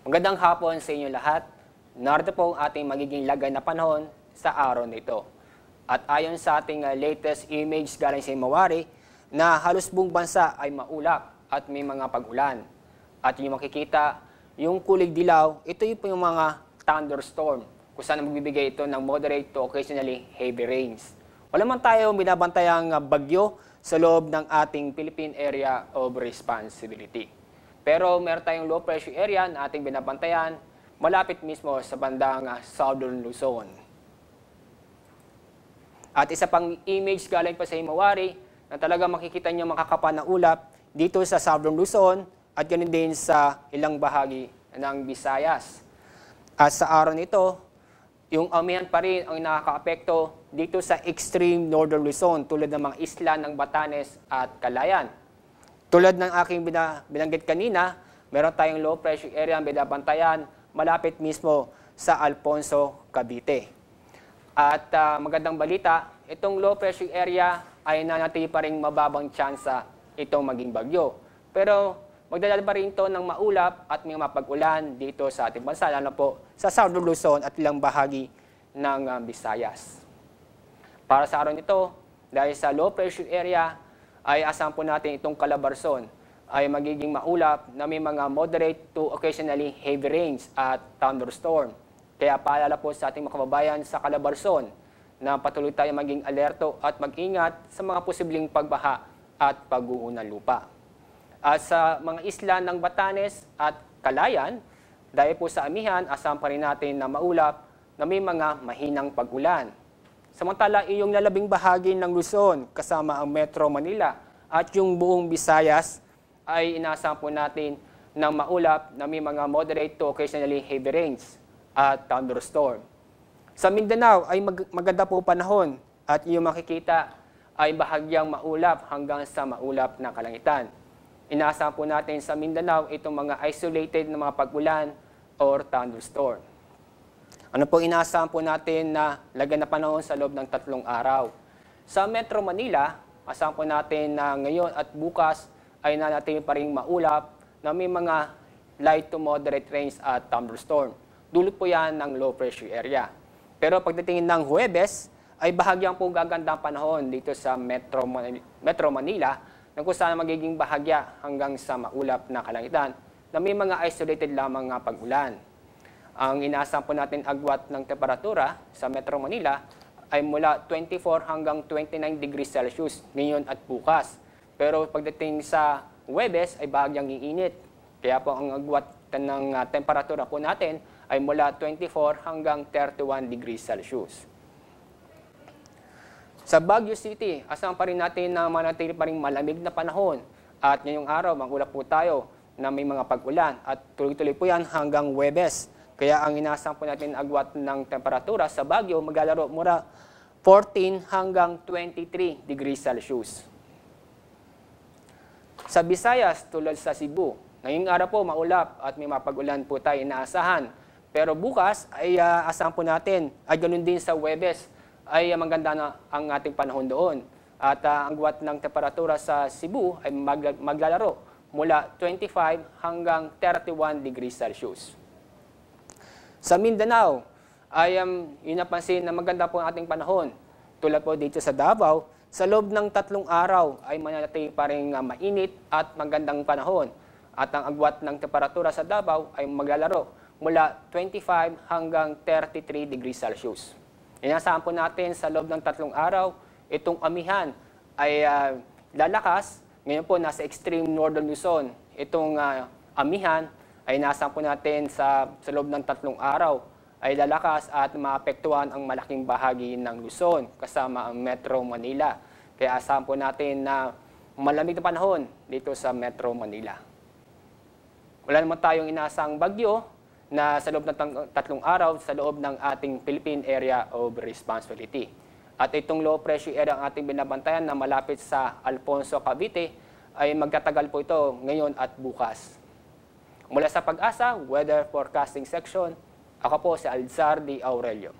Magandang hapon sa inyo lahat. Narito po ang ating magiging lagay na panahon sa araw nito. At ayon sa ating latest image galing sa Himawari, na halos buong bansa ay maulap at may mga pag-ulan. At yung makikita, yung kulay dilaw, ito yung mga thunderstorm, kung saan magbibigay ito ng moderate to occasionally heavy rains. Wala man tayo binabantayang bagyo sa loob ng ating Philippine Area of Responsibility. Pero meron tayong low pressure area na ating binabantayan malapit mismo sa bandang Southern Luzon. At isa pang image galing pa sa Himawari na talaga makikita nyo makakapa na ulap dito sa Southern Luzon at ganun din sa ilang bahagi ng Visayas. At sa araw nito, yung amihan pa rin ang nakaka-apekto dito sa extreme Northern Luzon tulad ng mga isla ng Batanes at Calayan. Tulad ng aking binanggit kanina, meron tayong low pressure area ang binabantayan malapit mismo sa Alfonso, Cavite. At magandang balita, itong low pressure area ay nanatili pa rin mababang tsansa itong maging bagyo. Pero magdadala pa rin ito ng maulap at may mapag-ulan dito sa ating bansa, lalo po sa Southern Luzon at ilang bahagi ng Visayas. Para sa araw nito, dahil sa low pressure area, ay asahan po natin itong Calabarzon ay magiging maulap na may mga moderate to occasionally heavy rains at thunderstorm. Kaya paalala po sa ating mga kababayan sa Calabarzon na patuloy tayo maging alerto at mag-ingat sa mga posibleng pagbaha at pag-uho ng lupa. At sa mga isla ng Batanes at Calayan, dahil po sa amihan, asahan pa rin natin na maulap na may mga mahinang pag-ulan. Samantala, iyong lalabing bahagi ng Luzon kasama ang Metro Manila at yung buong Visayas ay inaasahan po natin ng maulap na may mga moderate to occasionally heavy rains at thunderstorm. Sa Mindanao ay maganda po panahon at yung makikita ay bahagyang maulap hanggang sa maulap na kalangitan. Inaasahan po natin sa Mindanao itong mga isolated na mga pag-ulan or thunderstorm. Ano po inaasahan po natin na lagay na panahon sa loob ng 3 araw? Sa Metro Manila, asahan po natin na ngayon at bukas ay nanatili pa rin maulap na may mga light to moderate rains at thunderstorm. Dulot po yan ng low pressure area. Pero pagdating ng Huwebes, ay bahagyang po gagandang panahon dito sa Metro Manila na kung saan magiging bahagya hanggang sa maulap na kalangitan na may mga isolated lamang nga pag-ulan. Ang inaasahan po natin agwat ng temperatura sa Metro Manila ay mula 24 hanggang 29 degrees Celsius ngayon at bukas. Pero pagdating sa Huwebes ay bahagyang iinit. Kaya po ang agwat ng temperatura po natin ay mula 24 hanggang 31 degrees Celsius. Sa Baguio City, asahan pa rin natin na manatili pa rin malamig na panahon. At ngayong araw, mag-ulap po tayo na may mga pag-ulan. At tuloy-tuloy po yan hanggang Huwebes. Kaya ang inaasahan po natin agwat ng temperatura sa Baguio, maglalaro mula 14 hanggang 23 degrees Celsius. Sa Visayas, tulad sa Cebu, ngayong araw po maulap at may mapag-ulan po tayo inaasahan. Pero bukas ay asahan po natin, ay ganun din sa Huwebes, ay maganda na ang ating panahon doon. At ang agwat ng temperatura sa Cebu ay maglalaro mula 25 hanggang 31 degrees Celsius. Sa Mindanao, ay yun napansin na maganda po ang ating panahon. Tulad po dito sa Davao, sa loob ng 3 araw ay manatili pa rin mainit at magandang panahon. At ang agwat ng temperatura sa Davao ay maglalaro mula 25 hanggang 33 degrees Celsius. Inaasahan po natin sa loob ng 3 araw, itong amihan ay lalakas. Ngayon po nasa extreme Northern Luzon. Itong amihan ay inaasahan po natin sa loob ng 3 araw ay lalakas at maapektuhan ang malaking bahagi ng Luzon kasama ang Metro Manila. Kaya asahan po natin na malamig na panahon dito sa Metro Manila. Wala naman tayong inaasahang bagyo na sa loob ng 3 araw sa loob ng ating Philippine Area of Responsibility. At itong low pressure area ang ating binabantayan na malapit sa Alfonso, Cavite ay magtatagal po ito ngayon at bukas. Mula sa Pag-asa Weather Forecasting Section, ako po si Alzar D. Aurelio.